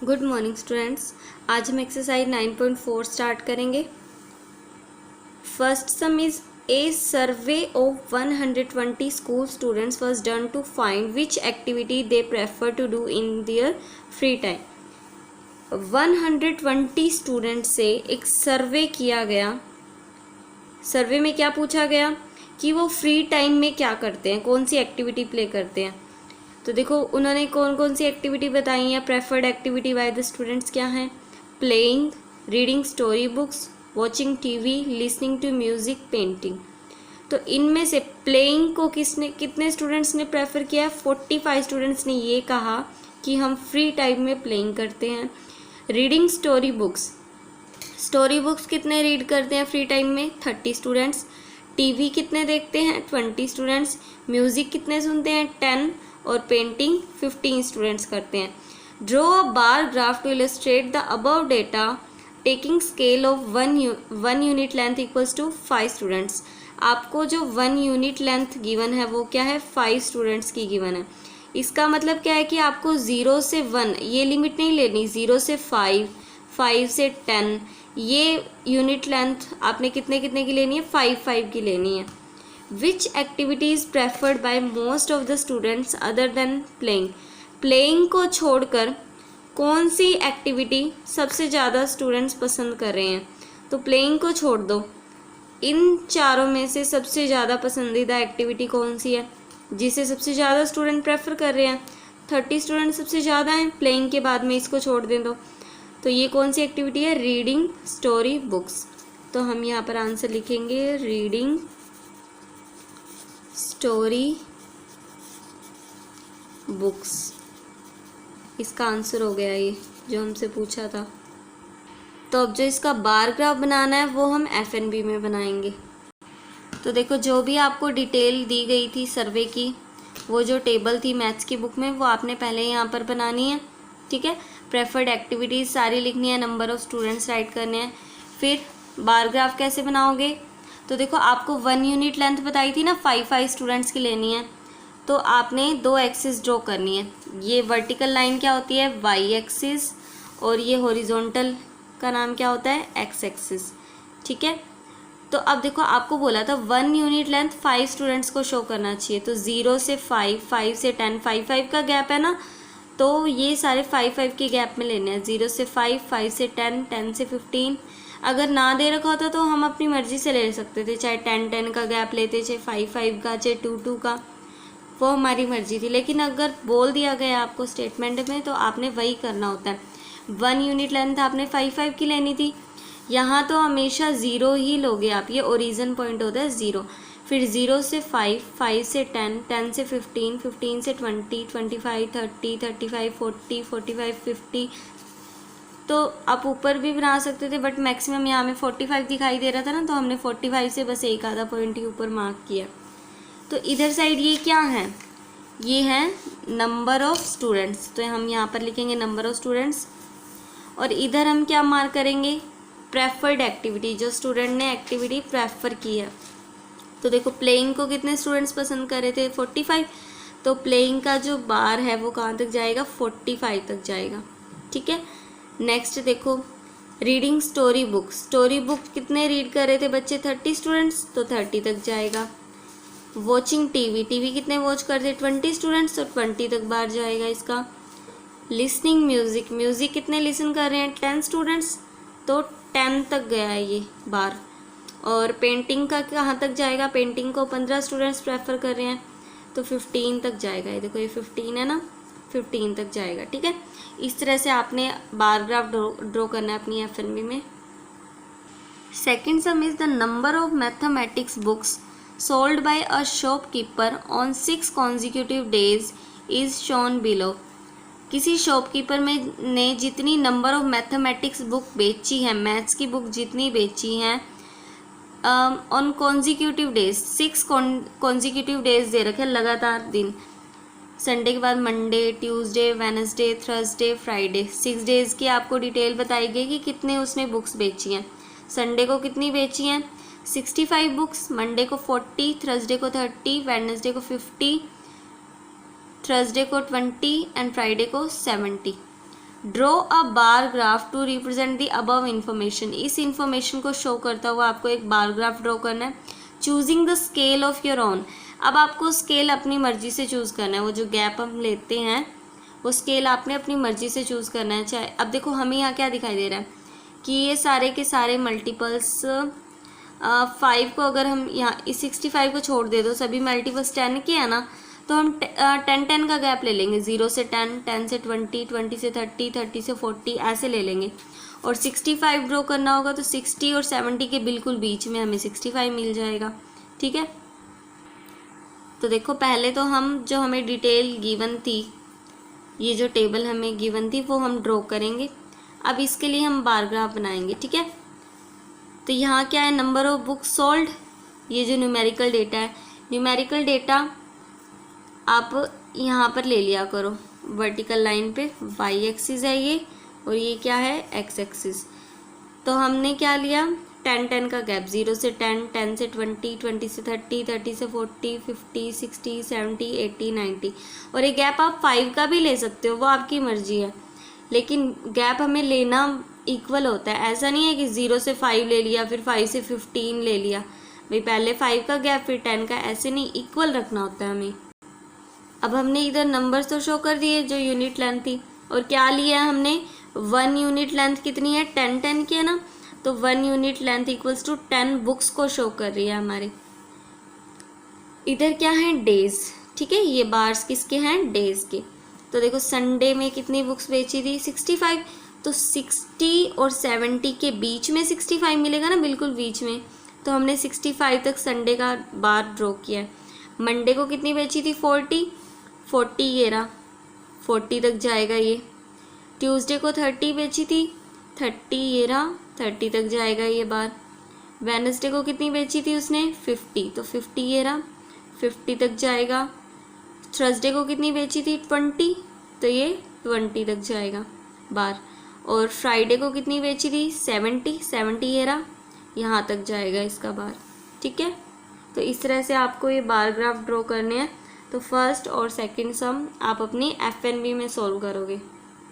Good morning students. आज हम exercise 9.4 start करेंगे। First sum is a survey of 120 school students was done to find which activity they prefer to do in their free time. 120 students से एक सर्वे किया गया। सर्वे में क्या पूछा गया कि वो फ्री टाइम में क्या करते हैं, कौन सी एक्टिविटी प्ले करते हैं। तो देखो उन्होंने कौन कौन सी एक्टिविटी बताई है। Preferred activity by the students क्या हैं? Playing, reading story books, watching TV, listening to music, painting. तो इनमें से प्लेइंग को कितने स्टूडेंट्स ने प्रेफर किया? 45 स्टूडेंट्स ने ये कहा कि हम फ्री टाइम में प्लेइंग करते हैं। Reading story books, story books कितने रीड करते हैं फ्री टाइम में? 30 स्टूडेंट्स। टीवी कितने देखते हैं? 20 स्टूडेंट्स। म्यूजिक कितने सुनते हैं? 10। और पेंटिंग 15 स्टूडेंट्स करते हैं। Draw a bar graph to illustrate the above data taking scale of one unit length equals to 5 students. आपको जो 1 यूनिट लेंथ गिवन है वो क्या है? 5 स्टूडेंट्स की गिवन है। इसका मतलब क्या है कि आपको 0 से 1 ये लिमिट नहीं लेनी, 0 से 5, 5 से 10 ये यूनिट लेंथ आपने कितने कितने की लेनी है? 5 की लेनी है। Which activity is preferred by most of the students other than playing. Playing को छोड़कर कौन सी एक्टिविटी सबसे ज़्यादा स्टूडेंट्स पसंद कर रहे हैं? तो प्लेइंग को छोड़ दो, इन चारों में से सबसे ज़्यादा पसंदीदा एक्टिविटी कौन सी है जिसे सबसे ज़्यादा स्टूडेंट प्रेफर कर रहे हैं? 30 स्टूडेंट सबसे ज़्यादा हैं, प्लेइंग के बाद में इसको छोड़ दें तो ये कौन सी एक्टिविटी है? Reading story books. तो हम यहाँ पर आंसर लिखेंगे रीडिंग स्टोरी बुक्स। इसका आंसर हो गया ये जो हमसे पूछा था। तो अब जो इसका बार ग्राफ बनाना है वो हम FNB में बनाएंगे। तो देखो जो भी आपको डिटेल दी गई थी सर्वे की, वो जो टेबल थी मैथ्स की बुक में वो आपने पहले यहाँ पर बनानी है, ठीक है। प्रेफर्ड एक्टिविटीज़ सारी लिखनी है, नंबर ऑफ़ स्टूडेंट्स राइट करने हैं। फिर बार ग्राफ कैसे बनाओगे? तो देखो आपको 1 यूनिट लेंथ बताई थी ना, 5 स्टूडेंट्स की लेनी है। तो आपने 2 एक्सिस ड्रॉ करनी है। ये वर्टिकल लाइन क्या होती है? Y axis. और ये हॉरिजॉन्टल का नाम क्या होता है? X एक्सिस, ठीक है। तो अब देखो आपको बोला था 1 यूनिट लेंथ 5 स्टूडेंट्स को शो करना चाहिए। तो 0 से 5, 5 से 10, 5 का गैप है ना, तो ये सारे 5 के गैप में लेने हैं। 0 से 5, 5 से 10, 10 से 15। अगर ना दे रखा होता तो हम अपनी मर्ज़ी से ले सकते थे, चाहे 10 का गैप लेते, चाहे 5 का, चाहे 2 का, वो हमारी मर्ज़ी थी। लेकिन अगर बोल दिया गया आपको स्टेटमेंट में तो आपने वही करना होता है। 1 यूनिट लेंथ आपने 5 की लेनी थी, यहाँ तो हमेशा 0 ही लोगे आप, ये ओरिजिन पॉइंट होता है 0। फिर 0 से 5, 5 से 10, 10 से 15, 15 से 20, 25, 30, 35, 40, 45, 50। तो आप ऊपर भी बना सकते थे, बट मैक्सिमम यहाँ में 45 दिखाई दे रहा था ना, तो हमने 45 से बस एक आधा पॉइंट ही ऊपर मार्क किया। तो इधर साइड ये क्या है? ये है नंबर ऑफ़ स्टूडेंट्स। तो हम यहाँ पर लिखेंगे नंबर ऑफ़ स्टूडेंट्स। और इधर हम क्या मार्क करेंगे? प्रेफर्ड एक्टिविटी, जो स्टूडेंट ने एक्टिविटी प्रेफर की है। तो देखो प्लेइंग को कितने स्टूडेंट्स पसंद कर रहे थे? 45। तो प्लेइंग का जो बार है वो कहाँ तक जाएगा? 45 तक जाएगा, ठीक है। नेक्स्ट देखो reading story book. Story book कितने रीड कर रहे थे बच्चे? 30 स्टूडेंट्स, तो 30 तक जाएगा। वॉचिंग टीवी, टीवी कितने वॉच करते? 20 स्टूडेंट्स, तो 20 तक बार जाएगा इसका। लिसनिंग म्यूज़िक, म्यूज़िक कितने लिसन कर रहे हैं? 10 स्टूडेंट्स, तो 10 तक गया है ये बार। और पेंटिंग का कहाँ तक जाएगा? पेंटिंग को 15 स्टूडेंट्स प्रेफर कर रहे हैं, तो 15 तक जाएगा। ये देखो ये 15 है ना, 15 तक जाएगा, ठीक है। इस तरह से आपने बार ग्राफ ड्रॉ करना है अपनी FNB में। Second sum is the number of mathematics books sold by a shopkeeper on 6 consecutive days is shown below. किसी शॉपकीपर ने जितनी नंबर ऑफ मैथमेटिक्स बुक बेची है, मैथ्स की बुक जितनी बेची हैं on consecutive days, 6 consecutive days दे रखे लगातार दिन। संडे के बाद Monday, Tuesday, Wednesday, Thursday, Friday, 6 days की आपको डिटेल बताई गई कि कितने उसने बुक्स बेची हैं। संडे को कितनी बेची हैं? 65 बुक्स, मंडे को 40, थर्सडे को 30, वेडनेसडे को 50, थर्सडे को 20 एंड फ्राइडे को 70। Draw a bar graph to represent the above information. इस इंफॉर्मेशन को शो करता हुआ आपको एक बार ग्राफ ड्रॉ करना है। Choosing the scale of your own. अब आपको स्केल अपनी मर्जी से चूज़ करना है। वो जो गैप हम लेते हैं वो स्केल आपने अपनी मर्जी से चूज़ करना है। चाहे अब देखो हमें यहाँ क्या दिखाई दे रहा है कि ये सारे के सारे मल्टीपल्स 5 को अगर हम यहाँ इस 65 को छोड़ दे दो, सभी मल्टीपल्स 10 के है ना, तो हम 10 का गैप ले लेंगे। 0 से 10, 10 से 20, 20 से 30, 30 से 40 ऐसे ले लेंगे। और 65 ड्रॉ करना होगा तो 60 और 70 के बिल्कुल बीच में हमें 65 मिल जाएगा। ठीक है, तो देखो पहले तो हम जो हमें डिटेल गिवन थी, ये जो टेबल हमें गिवन थी वो हम ड्रॉ करेंगे। अब इसके लिए हम बार ग्राफ बनाएंगे। ठीक है, तो यहाँ क्या है, नंबर ऑफ बुक्स सोल्ड, ये जो न्यूमेरिकल डेटा है, न्यूमेरिकल डेटा आप यहाँ पर ले लिया करो वर्टिकल लाइन पे। वाई एक्सिस है ये और ये क्या है, एक्स एक्सिस। तो हमने क्या लिया, 10 का गैप, 0 से 10, 10 से 20, 20 से 30, 30 से 40, 50, 60, 70, 80, 90। और ये गैप आप 5 का भी ले सकते हो, वो आपकी मर्जी है, लेकिन गैप हमें लेना इक्वल होता है। ऐसा नहीं है कि 0 से 5 ले लिया फिर 5 से 15 ले लिया, भाई पहले 5 का गैप फिर 10 का, ऐसे नहीं, इक्वल रखना होता है हमें। अब हमने इधर नंबर्स तो शो कर दिए जो यूनिट लेंथ थी, और क्या लिया है हमने, 1 यूनिट लेंथ कितनी है, 10 की है ना, तो 1 unit length equals to 10 books को शो कर रही है हमारे। इधर क्या है, डेज। ठीक है, ये बार्स किसके हैं, डेज के। तो देखो संडे में कितनी बुक्स बेची थी, 65, तो 60 और 70 के बीच में 65 मिलेगा ना, बिल्कुल बीच में। तो हमने 65 तक संडे का बार ड्रॉ किया है। मंडे को कितनी बेची थी, 40 ये रहा, 40 तक जाएगा ये। ट्यूसडे को 30 बेची थी, 30 ये रहा, 30 तक जाएगा ये बार। वेडनेसडे को कितनी बेची थी उसने, 50, तो 50 ये रहा, 50 तक जाएगा। थर्सडे को कितनी बेची थी, 20, तो ये 20 तक जाएगा बार। और फ्राइडे को कितनी बेची थी, 70 ये रहा, यहाँ तक जाएगा इसका बार। ठीक है, तो इस तरह से आपको ये बार ग्राफ ड्रॉ करने हैं। तो फर्स्ट और सेकंड सम आप अपनी FNB में सॉल्व करोगे।